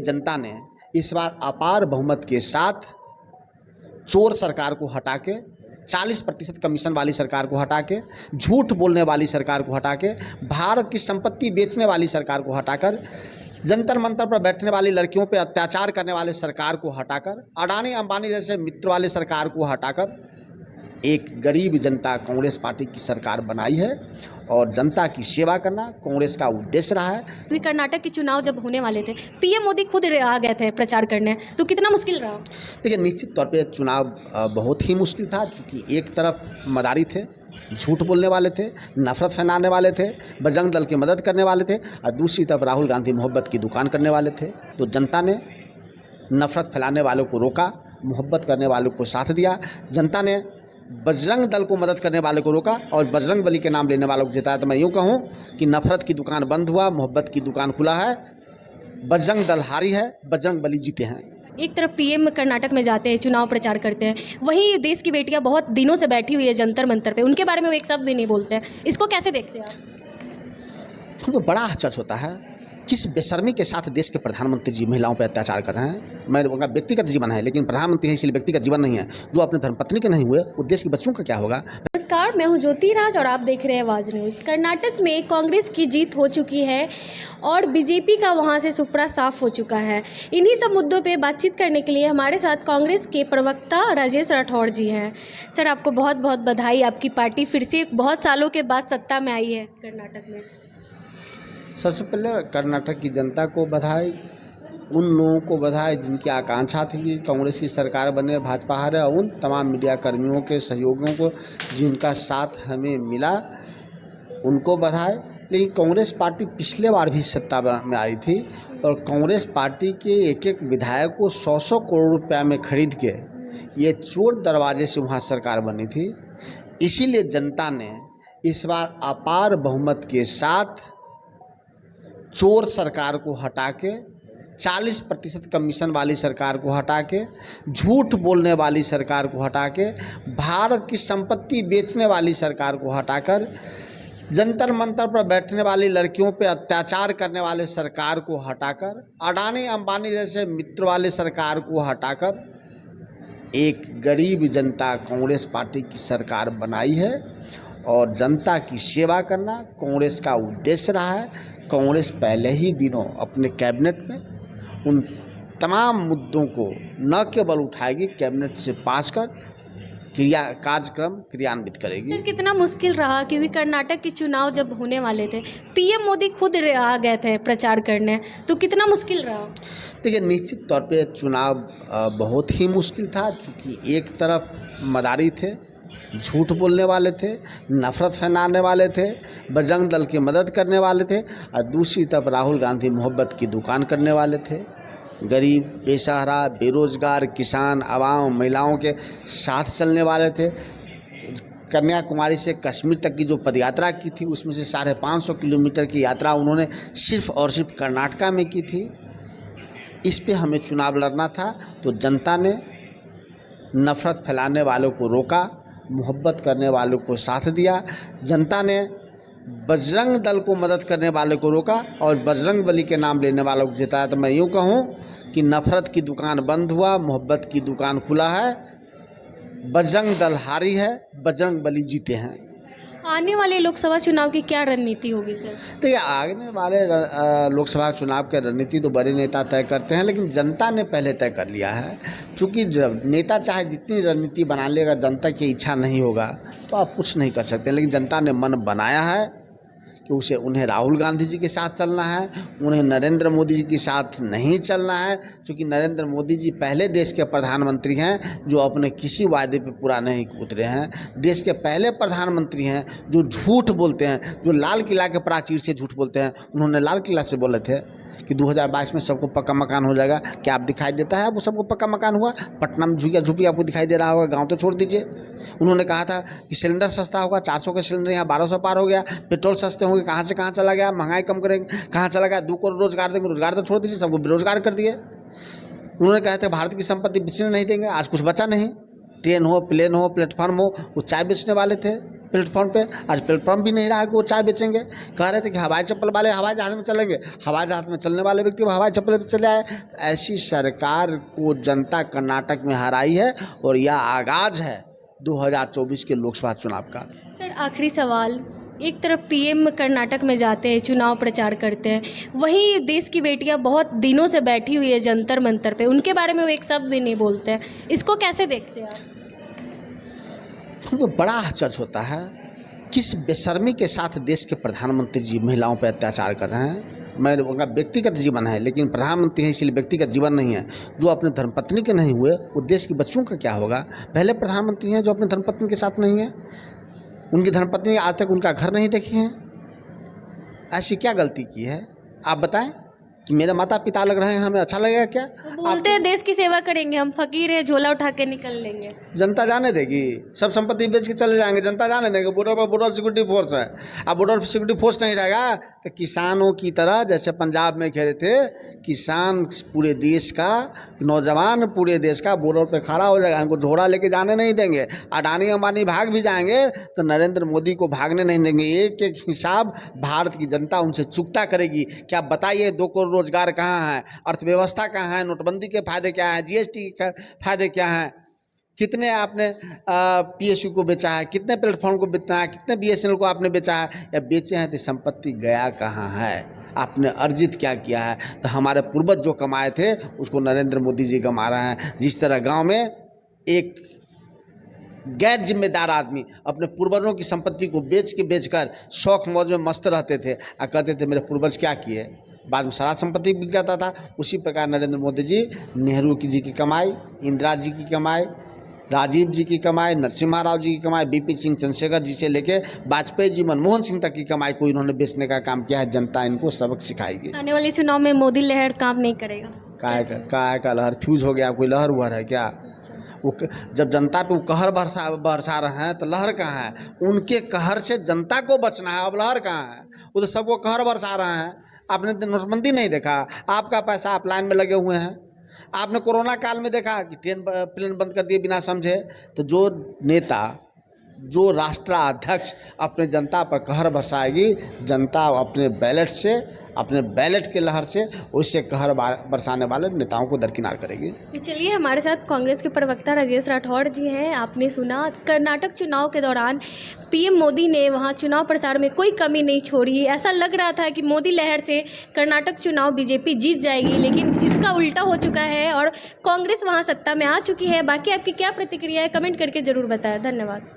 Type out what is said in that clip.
जनता ने इस बार अपार बहुमत के साथ चोर सरकार को हटा के 40% कमीशन वाली सरकार को हटा के झूठ बोलने वाली सरकार को हटा के भारत की संपत्ति बेचने वाली सरकार को हटाकर जंतर मंतर पर बैठने वाली लड़कियों पर अत्याचार करने वाले सरकार को हटाकर अडानी अंबानी जैसे मित्र वाले सरकार को हटाकर एक गरीब जनता कांग्रेस पार्टी की सरकार बनाई है और जनता की सेवा करना कांग्रेस का उद्देश्य रहा है। कर्नाटक के चुनाव जब होने वाले थे, पीएम मोदी खुद आ गए थे प्रचार करने, तो कितना मुश्किल रहा? देखिए, निश्चित तौर पे चुनाव बहुत ही मुश्किल था, क्योंकि एक तरफ मदारी थे, झूठ बोलने वाले थे, नफरत फैलाने वाले थे, बजरंग दल की मदद करने वाले थे, और दूसरी तरफ राहुल गांधी मोहब्बत की दुकान करने वाले थे। तो जनता ने नफरत फैलाने वालों को रोका, मोहब्बत करने वालों को साथ दिया। जनता ने बजरंग दल को मदद करने वाले को रोका और बजरंग बली के नाम लेने वालों को जिताया। तो मैं यूँ कहूँ कि नफरत की दुकान बंद हुआ, मोहब्बत की दुकान खुला है। बजरंग दल हारी है, बजरंग बली जीते हैं। एक तरफ पीएम कर्नाटक में जाते हैं, चुनाव प्रचार करते हैं, वहीं देश की बेटियां बहुत दिनों से बैठी हुई है जंतर मंतर पे, उनके बारे में वो एक शब्द भी नहीं बोलते हैं। इसको कैसे देखते हैं आप? तो बड़ा आश्चर्य होता है, किस बेशर्मी के साथ देश के प्रधानमंत्री जी महिलाओं पर अत्याचार कर रहे हैं। मैं उनका व्यक्तिगत जीवन है, लेकिन प्रधानमंत्री है इसलिए व्यक्तिगत जीवन नहीं है। जो अपने धर्मपत्नी के नहीं हुए, वो देश के बच्चों का क्या होगा। नमस्कार, मैं हूं ज्योति राज और आप देख रहे हैं आवाज न्यूज़। कर्नाटक में कांग्रेस की जीत हो चुकी है और बीजेपी का वहां से सुपड़ा साफ हो चुका है। इन्हीं सब मुद्दों पे बातचीत करने के लिए हमारे साथ कांग्रेस के प्रवक्ता राजेश राठौड़ जी हैं। सर, आपको बहुत बहुत बधाई। आपकी पार्टी फिर से बहुत सालों के बाद सत्ता में आई है कर्नाटक में। सबसे पहले कर्नाटक की जनता को बधाई, उन लोगों को बधाई जिनकी आकांक्षा थी कि कांग्रेस की सरकार बने, भाजपा हारे, और उन तमाम मीडिया कर्मियों के सहयोगियों को जिनका साथ हमें मिला, उनको बधाई। लेकिन कांग्रेस पार्टी पिछले बार भी सत्ता में आई थी और कांग्रेस पार्टी के एक एक विधायक को 100-100 करोड़ रुपया में खरीद के ये चोर दरवाजे से वहाँ सरकार बनी थी। इसीलिए जनता ने इस बार अपार बहुमत के साथ चोर सरकार को हटा के 40% कमीशन वाली सरकार को हटा के झूठ बोलने वाली सरकार को हटा के भारत की संपत्ति बेचने वाली सरकार को हटाकर जंतर मंतर पर बैठने वाली लड़कियों पे अत्याचार करने वाले सरकार को हटाकर अडानी अंबानी जैसे मित्र वाले सरकार को हटाकर एक गरीब जनता कांग्रेस पार्टी की सरकार बनाई है और जनता की सेवा करना कांग्रेस का उद्देश्य रहा है। कांग्रेस पहले ही दिनों अपने कैबिनेट में उन तमाम मुद्दों को न केवल उठाएगी, कैबिनेट से पास कर कार्यक्रम क्रियान्वित करेगी। सर, कितना मुश्किल रहा, क्योंकि कर्नाटक के चुनाव जब होने वाले थे, पीएम मोदी खुद आ गए थे प्रचार करने, तो कितना मुश्किल रहा? देखिए, निश्चित तौर पे चुनाव बहुत ही मुश्किल था, क्योंकि एक तरफ मदारी थे, झूठ बोलने वाले थे, नफरत फैलाने वाले थे, बजरंग दल की मदद करने वाले थे, और दूसरी तरफ राहुल गांधी मोहब्बत की दुकान करने वाले थे। गरीब, बेसहारा, बेरोजगार, किसान, आवाम, महिलाओं के साथ चलने वाले थे। कन्याकुमारी से कश्मीर तक की जो पदयात्रा की थी, उसमें से 550 किलोमीटर की यात्रा उन्होंने सिर्फ और सिर्फ कर्नाटका में की थी। इस पे हमें चुनाव लड़ना था, तो जनता ने नफरत फैलाने वालों को रोका, मोहब्बत करने वालों को साथ दिया। जनता ने बजरंग दल को मदद करने वाले को रोका और बजरंग बली के नाम लेने वालों को जिताया। तो मैं यूँ कहूँ कि नफरत की दुकान बंद हुआ, मोहब्बत की दुकान खुला है। बजरंग दल हारी है, बजरंग बली जीते हैं। आने वाले लोकसभा चुनाव की क्या रणनीति होगी सर? देखिए, आने वाले लोकसभा चुनाव की रणनीति तो बड़े नेता तय करते हैं, लेकिन जनता ने पहले तय कर लिया है। चूँकि नेता चाहे जितनी रणनीति बना ले, अगर जनता की इच्छा नहीं होगा तो आप कुछ नहीं कर सकते। लेकिन जनता ने मन बनाया है कि उन्हें राहुल गांधी जी के साथ चलना है, उन्हें नरेंद्र मोदी जी के साथ नहीं चलना है। क्योंकि नरेंद्र मोदी जी पहले देश के प्रधानमंत्री हैं जो अपने किसी वायदे पे पूरा नहीं उतरे हैं। देश के पहले प्रधानमंत्री हैं जो झूठ बोलते हैं, जो लाल किला के प्राचीर से झूठ बोलते हैं। उन्होंने लाल किला से बोले थे कि 2022 में सबको पक्का मकान हो जाएगा। क्या आप दिखाई देता है वो सबको पक्का मकान हुआ? पटना में झुग्गिया झुग्गी आपको दिखाई दे रहा होगा, गांव तो छोड़ दीजिए। उन्होंने कहा था कि सिलेंडर सस्ता होगा, 400 का सिलेंडर यहाँ 1200 पार हो गया। पेट्रोल सस्ते होंगे, कहाँ से कहाँ चला गया। महंगाई कम करेंगे, कहाँ चला गया। 2 करोड़ रोजगार देंगे, रोजगार तो छोड़ दीजिए, सबको बेरोजगार कर दिए। उन्होंने कहा था भारत की संपत्ति बेचने नहीं देंगे, आज कुछ बचा नहीं। ट्रेन हो, प्लेन हो, प्लेटफॉर्म हो, वो चाय बेचने वाले थे, प्लेटफॉर्म पे। आज प्लेटफॉर्म भी नहीं रहा कि वो चाय बेचेंगे। कह रहे थे कि हवाई चप्पल वाले हवाई जहाज़ में चलेंगे, हवाई जहाज़ में चलने वाले व्यक्ति हवाई चप्पल पे चले आए। ऐसी सरकार को जनता कर्नाटक में हराई है और यह आगाज़ है 2024 के लोकसभा चुनाव का। सर आखिरी सवाल, एक तरफ पीएम कर्नाटक में जाते हैं, चुनाव प्रचार करते हैं, वहीं देश की बेटियां बहुत दिनों से बैठी हुई है जंतर मंतर पे, उनके बारे में वो एक शब्द भी नहीं बोलते हैं। इसको कैसे देखते हैं आप? हमको बड़ा आश्चर्य होता है किस बेशर्मी के साथ देश के प्रधानमंत्री जी महिलाओं पर अत्याचार कर रहे हैं। मैं उनका व्यक्तिगत जीवन है, लेकिन प्रधानमंत्री है इसलिए व्यक्तिगत जीवन नहीं है। जो अपने धर्मपत्नी के नहीं हुए वो देश के बच्चों का क्या होगा। पहले प्रधानमंत्री हैं जो अपने धर्मपत्नी के साथ नहीं है। उनकी धर्मपत्नी आज तक उनका घर नहीं देखी है। ऐसी क्या गलती की है आप बताएं कि मेरे माता पिता लग रहे हैं, हमें अच्छा लगेगा क्या? वो बोलते हैं देश की सेवा करेंगे, हम फकीर हैं, झोला उठा के निकल लेंगे। जनता जाने देगी? सब संपत्ति बेच के चले जाएंगे, जनता जाने देंगे? बॉर्डर पर बॉर्डर सिक्योरिटी फोर्स है। अब बॉर्डर सिक्योरिटी फोर्स नहीं रहेगा तो किसानों की तरह जैसे पंजाब में कह रहे थे, किसान पूरे देश का, नौजवान पूरे देश का बॉर्डर पे खड़ा हो जाएगा, उनको झोड़ा लेके जाने नहीं देंगे। अडानी अंबानी भाग भी जाएंगे तो नरेंद्र मोदी को भागने नहीं देंगे। एक एक हिसाब भारत की जनता उनसे चुकता करेगी। क्या बताइए 2 करोड़ रोजगार कहाँ है, अर्थव्यवस्था कहाँ है, नोटबंदी के फायदे क्या हैं, जीएसटी के फायदे क्या हैं, कितने आपने पीएसयू को बेचा है, कितने प्लेटफॉर्म को बेचा है, कितने बीएसएनएल को आपने बेचा है, या बेचे हैं तो संपत्ति गया कहाँ है, आपने अर्जित क्या किया है। तो हमारे पूर्वज जो कमाए थे उसको नरेंद्र मोदी जी कमा रहे हैं। जिस तरह गांव में एक गैर जिम्मेदार आदमी अपने पूर्वजों की संपत्ति को बेचकर शौक मौज में मस्त रहते थे और कहते थे मेरे पूर्वज क्या किए, बाद में सारा संपत्ति बिक जाता था। उसी प्रकार नरेंद्र मोदी जी नेहरू जी की कमाई, इंदिरा जी की कमाई, राजीव जी की कमाई, नरसिम्हा राव जी की कमाई, बीपी सिंह चंद्रशेखर जी से लेके वाजपेयी जी, मनमोहन सिंह तक की कमाई को इन्होंने बेचने का काम किया है। जनता इनको सबक सिखाएगी। आने वाले चुनाव में मोदी लहर काम नहीं करेगा। काय का लहर फ्यूज हो गया, कोई लहर हुआ है क्या? वो जब जनता पे वो कहर बरसा रहे हैं तो लहर कहाँ है? उनके कहर से जनता को बचना है, अब लहर कहाँ है? वो तो सबको कहर बरसा रहे हैं। आपने नोटबंदी नहीं देखा? आपका पैसा आप लाइन में लगे हुए हैं। आपने कोरोना काल में देखा कि प्लेन बंद कर दिए बिना समझे। तो जो नेता, जो राष्ट्राध्यक्ष अपने जनता पर कहर बरसाएगी, जनता अपने बैलेट से, अपने बैलेट के लहर से उससे कहर बरसाने वाले नेताओं को दरकिनार करेगी। तो चलिए, हमारे साथ कांग्रेस के प्रवक्ता राजेश राठौड़ जी हैं। आपने सुना कर्नाटक चुनाव के दौरान पीएम मोदी ने वहां चुनाव प्रचार में कोई कमी नहीं छोड़ी। ऐसा लग रहा था कि मोदी लहर से कर्नाटक चुनाव बीजेपी जीत जाएगी, लेकिन इसका उल्टा हो चुका है और कांग्रेस वहां सत्ता में आ चुकी है। बाकी आपकी क्या प्रतिक्रिया है, कमेंट करके ज़रूर बताएं। धन्यवाद।